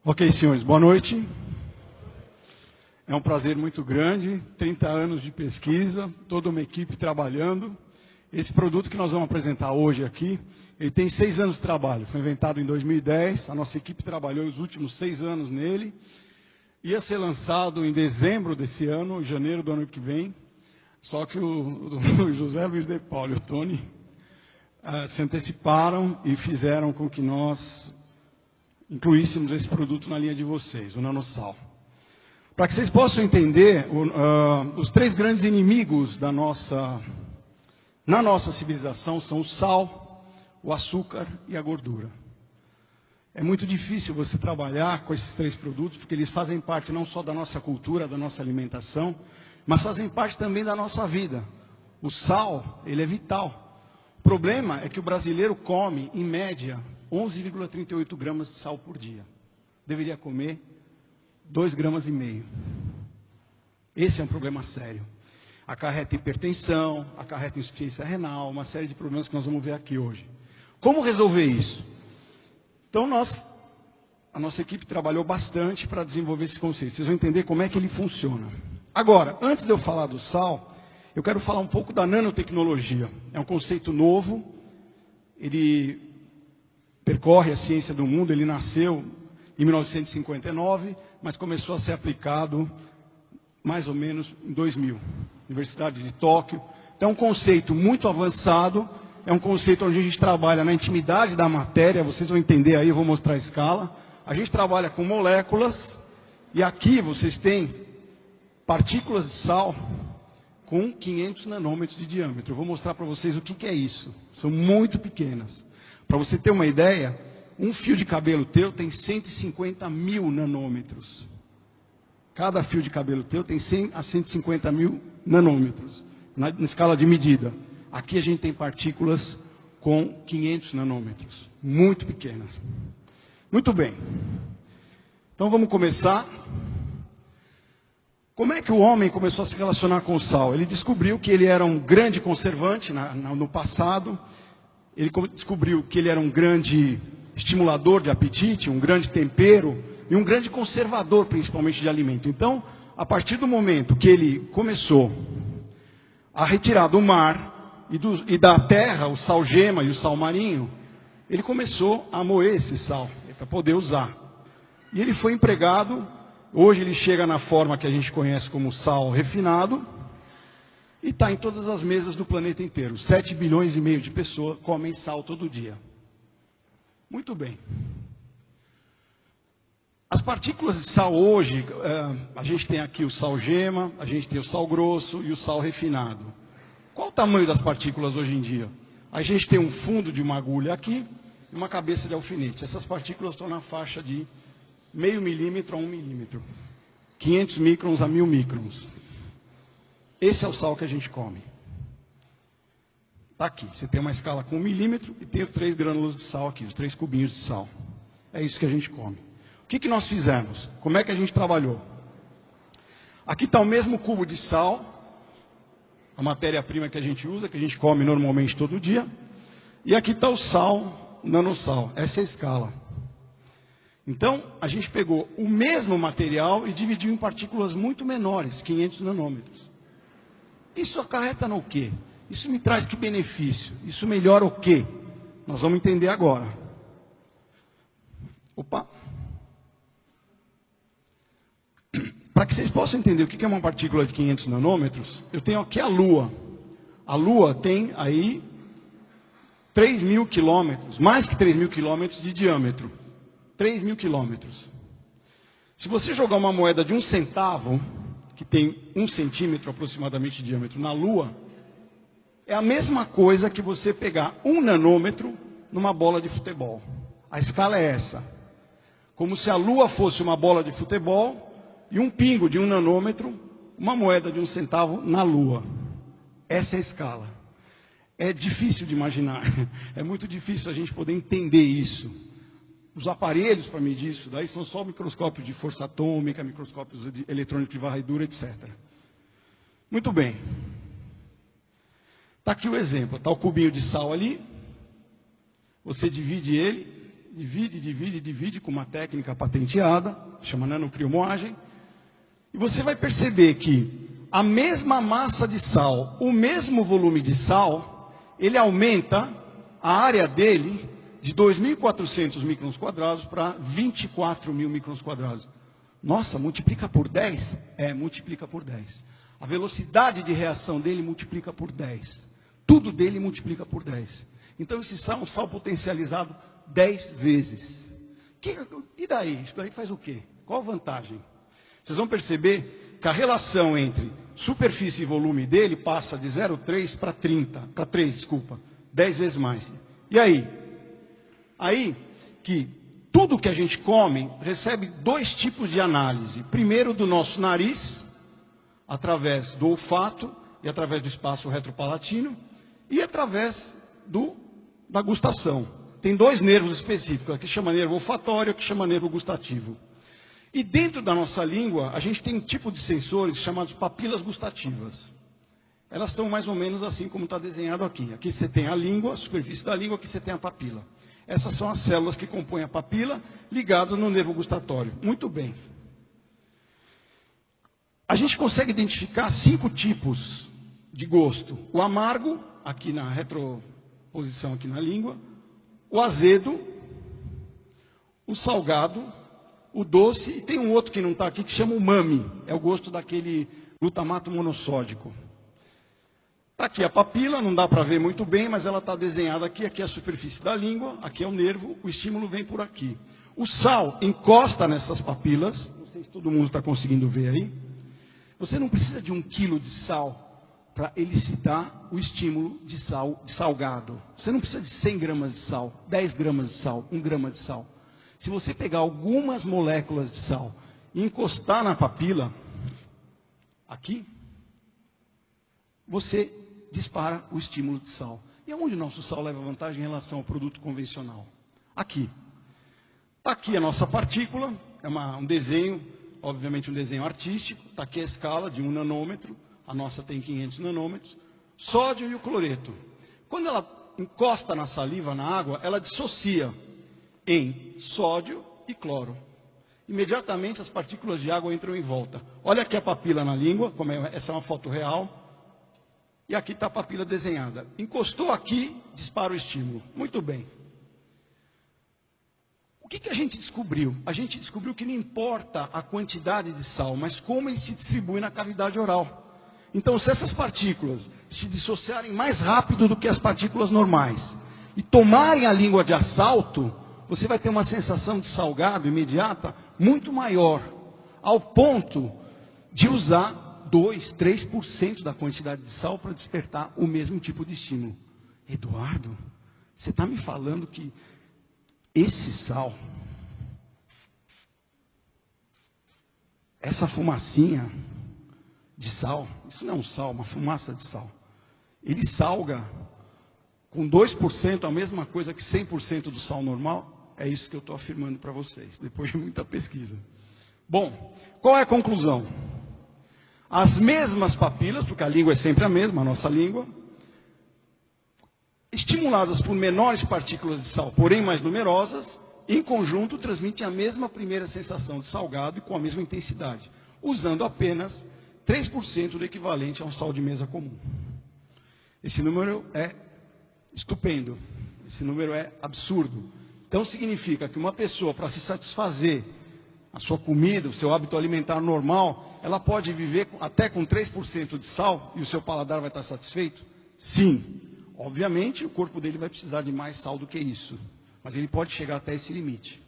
Ok, senhores, boa noite. É um prazer muito grande, 30 anos de pesquisa, toda uma equipe trabalhando. Esse produto que nós vamos apresentar hoje aqui, ele tem 6 anos de trabalho, foi inventado em 2010, a nossa equipe trabalhou os últimos 6 anos nele. Ia ser lançado em dezembro desse ano, em janeiro do ano que vem, só que o José Luiz de Paulo e o Tony se anteciparam e fizeram com que nós incluíssemos esse produto na linha de vocês, o NanoSal. Para que vocês possam entender, os 3 grandes inimigos na nossa civilização são o sal, o açúcar e a gordura. É muito difícil você trabalhar com esses 3 produtos, porque eles fazem parte não só da nossa cultura, da nossa alimentação, mas fazem parte também da nossa vida. O sal, ele é vital. O problema é que o brasileiro come, em média, 11,38 gramas de sal por dia. Deveria comer 2,5 gramas. Esse é um problema sério. Acarreta hipertensão, acarreta insuficiência renal, uma série de problemas que nós vamos ver aqui hoje. Como resolver isso? Então, a nossa equipe trabalhou bastante para desenvolver esse conceito. Vocês vão entender como é que ele funciona. Agora, antes de eu falar do sal, eu quero falar um pouco da nanotecnologia. É um conceito novo, ele percorre a ciência do mundo, ele nasceu em 1959, mas começou a ser aplicado mais ou menos em 2000. Universidade de Tóquio. Então, é um conceito muito avançado, é um conceito onde a gente trabalha na intimidade da matéria, vocês vão entender aí, eu vou mostrar a escala. A gente trabalha com moléculas, e aqui vocês têm partículas de sal com 500 nanômetros de diâmetro. Eu vou mostrar para vocês o que é isso. São muito pequenas. Para você ter uma ideia, um fio de cabelo teu tem 150 mil nanômetros. Cada fio de cabelo teu tem 100 a 150 mil nanômetros, na escala de medida. Aqui a gente tem partículas com 500 nanômetros, muito pequenas. Muito bem. Então vamos começar. Como é que o homem começou a se relacionar com o sal? Ele descobriu que ele era um grande conservante no passado. Ele descobriu que ele era um grande estimulador de apetite, um grande tempero e um grande conservador, principalmente de alimento. Então, a partir do momento que ele começou a retirar do mar e da terra o sal gema e o sal marinho, ele começou a moer esse sal para poder usar. E ele foi empregado, hoje ele chega na forma que a gente conhece como sal refinado, e está em todas as mesas do planeta inteiro. 7,5 bilhões de pessoas comem sal todo dia. Muito bem. As partículas de sal hoje, a gente tem aqui o sal gema, a gente tem o sal grosso e o sal refinado. Qual o tamanho das partículas hoje em dia? A gente tem um fundo de uma agulha aqui e uma cabeça de alfinete. Essas partículas estão na faixa de 0,5 milímetro a 1 milímetro. 500 microns a 1000 microns. Esse é o sal que a gente come. Está aqui. Você tem uma escala com 1 milímetro e tem os 3 grânulos de sal aqui, os 3 cubinhos de sal. É isso que a gente come. O que nós fizemos? Como é que a gente trabalhou? Aqui está o mesmo cubo de sal, a matéria-prima que a gente usa, que a gente come normalmente todo dia. E aqui está o sal, o nanosal. Essa é a escala. Então, a gente pegou o mesmo material e dividiu em partículas muito menores, 500 nanômetros. Isso acarreta no quê? Isso me traz que benefício? Isso melhora o quê? Nós vamos entender agora. Opa! Para que vocês possam entender o que é uma partícula de 500 nanômetros, eu tenho aqui a Lua. A Lua tem aí 3.000 quilômetros, mais que 3.000 quilômetros de diâmetro. 3.000 quilômetros. Se você jogar uma moeda de 1 centavo, que tem 1 centímetro aproximadamente de diâmetro na Lua, é a mesma coisa que você pegar 1 nanômetro numa bola de futebol. A escala é essa. Como se a Lua fosse uma bola de futebol e um pingo de 1 nanômetro, uma moeda de 1 centavo na Lua. Essa é a escala. É difícil de imaginar. É muito difícil a gente poder entender isso. Os aparelhos para medir isso daí são só microscópios de força atômica, microscópios eletrônicos de varredura, etc. Muito bem. Está aqui o exemplo. Está o cubinho de sal ali. Você divide ele divide com uma técnica patenteada, chama nanocriomoagem, e você vai perceber que a mesma massa de sal, o mesmo volume de sal, ele aumenta a área dele de 2.400 microns quadrados para 24.000 microns quadrados. Nossa, multiplica por 10? É, multiplica por 10. A velocidade de reação dele multiplica por 10. Tudo dele multiplica por 10. Então esse sal é um sal potencializado 10 vezes. E daí? Isso daí faz o quê? Qual a vantagem? Vocês vão perceber que a relação entre superfície e volume dele passa de 0,3 para 3, 10 vezes mais. E aí? Aí que tudo que a gente come recebe dois tipos de análise. Primeiro do nosso nariz, através do olfato e através do espaço retropalatino, e através da gustação. Tem dois nervos específicos, aqui chama nervo olfatório, aqui chama nervo gustativo. E dentro da nossa língua, a gente tem um tipo de sensores chamados papilas gustativas. Elas são mais ou menos assim como está desenhado aqui. Aqui você tem a língua, a superfície da língua, aqui você tem a papila. Essas são as células que compõem a papila, ligadas no nervo gustatório. Muito bem. A gente consegue identificar 5 tipos de gosto. O amargo, aqui na retroposição aqui na língua. O azedo. O salgado. O doce. E tem um outro que não está aqui que chama umami. É o gosto daquele glutamato monossódico. Está aqui a papila, não dá para ver muito bem, mas ela está desenhada aqui. Aqui é a superfície da língua, aqui é o nervo, o estímulo vem por aqui. O sal encosta nessas papilas, não sei se todo mundo está conseguindo ver aí. Você não precisa de 1 quilo de sal para elicitar o estímulo de salgado. Você não precisa de 100 gramas de sal, 10 gramas de sal, 1 grama de sal. Se você pegar algumas moléculas de sal e encostar na papila, aqui, você dispara o estímulo de sal. E aonde o nosso sal leva vantagem em relação ao produto convencional? Aqui. Está aqui a nossa partícula, é um desenho, obviamente um desenho artístico. Está aqui a escala de 1 nanômetro, a nossa tem 500 nanômetros. Sódio e o cloreto. Quando ela encosta na saliva, na água, ela dissocia em sódio e cloro. Imediatamente as partículas de água entram em volta. Olha aqui a papila na língua, essa é uma foto real. E aqui está a papila desenhada. Encostou aqui, dispara o estímulo. Muito bem. O que a gente descobriu? A gente descobriu que não importa a quantidade de sal, mas como ele se distribui na cavidade oral. Então, se essas partículas se dissociarem mais rápido do que as partículas normais e tomarem a língua de assalto, você vai ter uma sensação de salgado imediata muito maior, ao ponto de usar 2, 3% da quantidade de sal para despertar o mesmo tipo de estímulo. Eduardo, você está me falando que esse sal, essa fumacinha de sal, isso não é um sal, uma fumaça de sal, ele salga com 2% a mesma coisa que 100% do sal normal? É isso que eu estou afirmando para vocês, depois de muita pesquisa. Bom, qual é a conclusão? As mesmas papilas, porque a língua é sempre a mesma, a nossa língua, estimuladas por menores partículas de sal, porém mais numerosas, em conjunto transmitem a mesma primeira sensação de salgado e com a mesma intensidade, usando apenas 3% do equivalente a um sal de mesa comum. Esse número é estupendo, esse número é absurdo. Então significa que uma pessoa, para se satisfazer a sua comida, o seu hábito alimentar normal, ela pode viver até com 3% de sal e o seu paladar vai estar satisfeito? Sim. Obviamente, o corpo dele vai precisar de mais sal do que isso. Mas ele pode chegar até esse limite.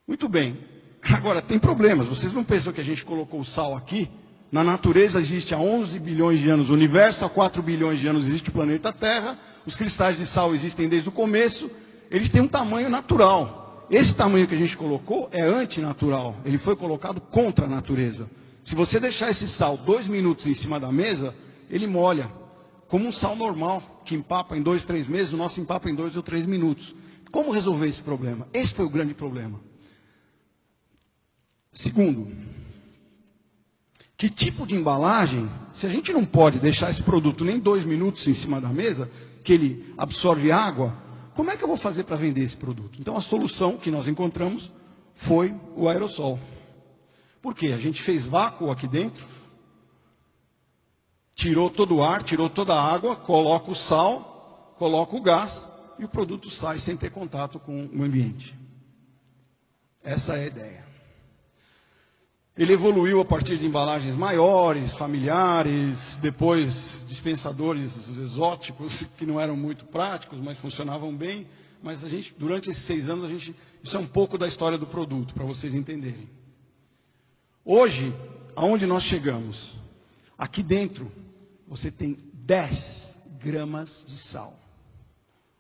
Muito bem. Agora, tem problemas. Vocês não pensam que a gente colocou o sal aqui? Na natureza existe há 11 bilhões de anos o universo, há 4 bilhões de anos existe o planeta Terra. Os cristais de sal existem desde o começo. Eles têm um tamanho natural. Esse tamanho que a gente colocou é antinatural. Ele foi colocado contra a natureza. Se você deixar esse sal 2 minutos em cima da mesa, ele molha. Como um sal normal, que empapa em 2, 3 meses, o nosso empapa em 2 ou 3 minutos. Como resolver esse problema? Esse foi o grande problema. Segundo, que tipo de embalagem, se a gente não pode deixar esse produto nem 2 minutos em cima da mesa, que ele absorve água, Como é que eu vou fazer para vender esse produto? Então, a solução que nós encontramos foi o aerossol. Por quê? A gente fez vácuo aqui dentro, tirou todo o ar, tirou toda a água, coloca o sal, coloca o gás e o produto sai sem ter contato com o ambiente. Essa é a ideia. Ele evoluiu a partir de embalagens maiores, familiares, depois dispensadores exóticos, que não eram muito práticos, mas funcionavam bem. Mas a gente, durante esses 6 anos, isso é um pouco da história do produto, para vocês entenderem. Hoje, aonde nós chegamos? Aqui dentro, você tem 10 gramas de sal.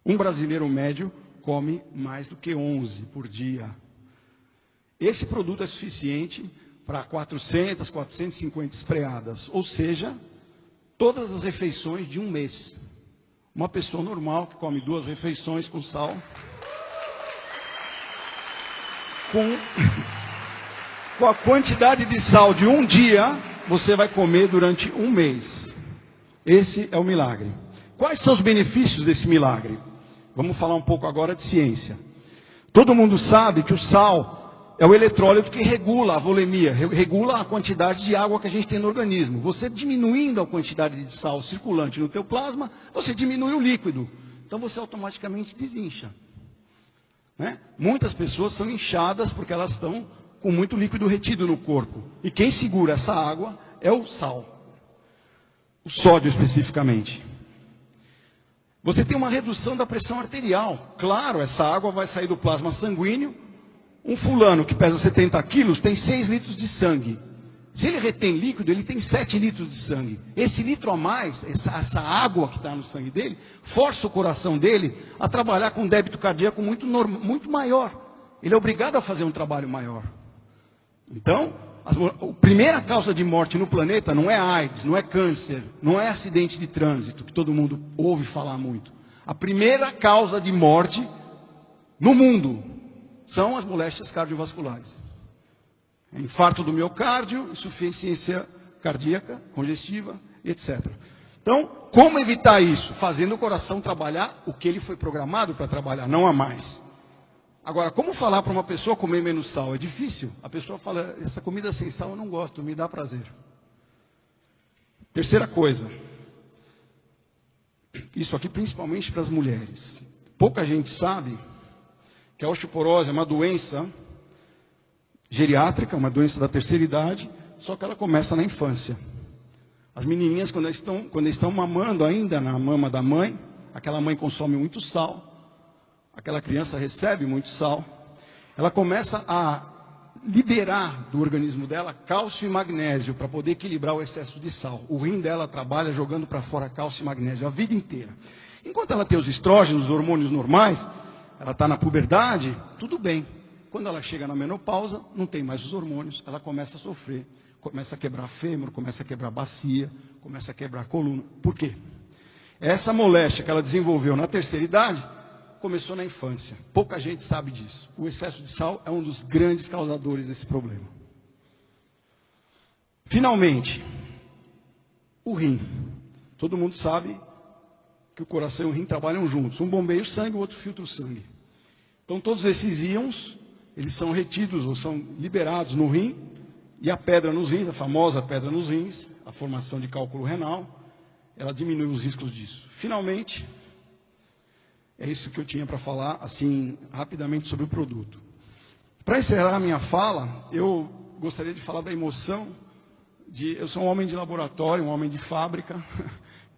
Um brasileiro médio come mais do que 11 por dia. Esse produto é suficiente para 400, 450 espreadas, ou seja, todas as refeições de um mês. Uma pessoa normal que come 2 refeições com sal, com a quantidade de sal de um dia, você vai comer durante um mês. Esse é o milagre. Quais são os benefícios desse milagre? Vamos falar um pouco agora de ciência. Todo mundo sabe que o sal é o eletrólito que regula a volemia, regula a quantidade de água que a gente tem no organismo. Você diminuindo a quantidade de sal circulante no teu plasma, você diminui o líquido. Então você automaticamente desincha. Né? Muitas pessoas são inchadas porque elas estão com muito líquido retido no corpo. E quem segura essa água é o sal. O sódio especificamente. Você tem uma redução da pressão arterial. Claro, essa água vai sair do plasma sanguíneo. Um fulano que pesa 70 quilos tem 6 litros de sangue. Se ele retém líquido, ele tem 7 litros de sangue. Esse litro a mais, essa água que está no sangue dele, força o coração dele a trabalhar com um débito cardíaco muito maior. Ele é obrigado a fazer um trabalho maior. Então, a primeira causa de morte no planeta não é AIDS, não é câncer, não é acidente de trânsito, que todo mundo ouve falar muito. A primeira causa de morte no mundo são as moléstias cardiovasculares. Infarto do miocárdio, insuficiência cardíaca, congestiva, etc. Então, como evitar isso? Fazendo o coração trabalhar o que ele foi programado para trabalhar, não a mais. Agora, como falar para uma pessoa comer menos sal? É difícil. A pessoa fala, essa comida sem sal eu não gosto, me dá prazer. Terceira coisa. Isso aqui principalmente para as mulheres. Pouca gente sabe que a osteoporose é uma doença geriátrica, uma doença da terceira idade, só que ela começa na infância. As menininhas, quando estão mamando ainda na mama da mãe, aquela mãe consome muito sal, aquela criança recebe muito sal, ela começa a liberar do organismo dela cálcio e magnésio para poder equilibrar o excesso de sal. O rim dela trabalha jogando para fora cálcio e magnésio a vida inteira. Enquanto ela tem os estrógenos, os hormônios normais, ela está na puberdade, tudo bem. Quando ela chega na menopausa, não tem mais os hormônios, ela começa a sofrer, começa a quebrar fêmur, começa a quebrar bacia, começa a quebrar coluna. Por quê? Essa moléstia que ela desenvolveu na terceira idade, começou na infância. Pouca gente sabe disso. O excesso de sal é um dos grandes causadores desse problema. Finalmente, o rim. Todo mundo sabe que o coração e o rim trabalham juntos. Um bombeia o sangue, o outro filtra o sangue. Então, todos esses íons, eles são retidos ou são liberados no rim, e a pedra nos rins, a famosa pedra nos rins, a formação de cálculo renal, ela diminui os riscos disso. Finalmente, é isso que eu tinha para falar, assim, rapidamente sobre o produto. Para encerrar a minha fala, eu gostaria de falar da emoção eu sou um homem de laboratório, um homem de fábrica.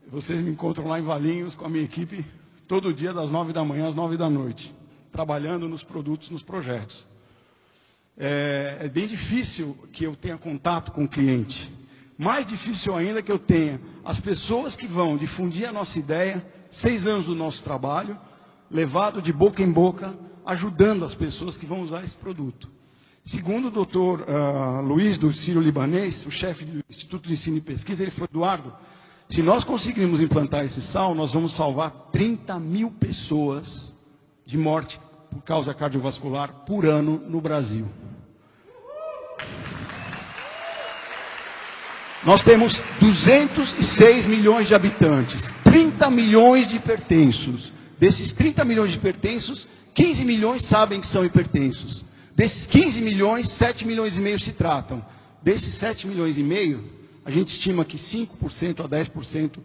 Vocês me encontram lá em Valinhos com a minha equipe todo dia das 9 da manhã às 9 da noite, trabalhando nos produtos, nos projetos. É bem difícil que eu tenha contato com o cliente. Mais difícil ainda que eu tenha as pessoas que vão difundir a nossa ideia, 6 anos do nosso trabalho, levado de boca em boca, ajudando as pessoas que vão usar esse produto. Segundo o doutor Luiz, do Sírio-Libanês, o chefe do Instituto de Ensino e Pesquisa, ele falou: Eduardo, se nós conseguirmos implantar esse sal, nós vamos salvar 30 mil pessoas de morte por causa cardiovascular por ano no Brasil. Nós temos 206 milhões de habitantes, 30 milhões de hipertensos. Desses 30 milhões de hipertensos, 15 milhões sabem que são hipertensos. Desses 15 milhões, 7 milhões e meio se tratam. Desses 7 milhões e meio, a gente estima que 5% a 10%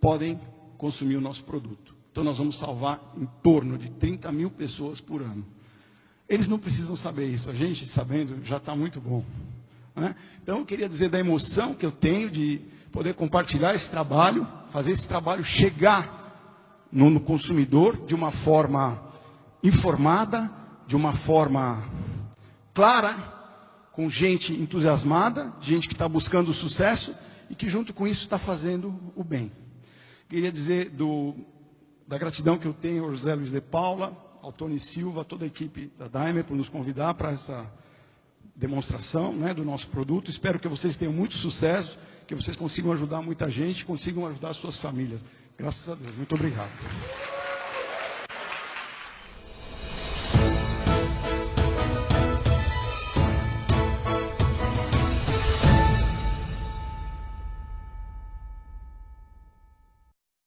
podem consumir o nosso produto. Então nós vamos salvar em torno de 30 mil pessoas por ano. Eles não precisam saber isso, a gente sabendo já está muito bom, né? Então eu queria dizer da emoção que eu tenho de poder compartilhar esse trabalho, fazer esse trabalho chegar no consumidor de uma forma informada, de uma forma clara, com gente entusiasmada, gente que está buscando o sucesso e que junto com isso está fazendo o bem. Queria dizer da gratidão que eu tenho ao José Luiz de Paula, ao Tony Silva, a toda a equipe da Daimler por nos convidar para essa demonstração, né, do nosso produto. Espero que vocês tenham muito sucesso, que vocês consigam ajudar muita gente, consigam ajudar as suas famílias. Graças a Deus. Muito obrigado.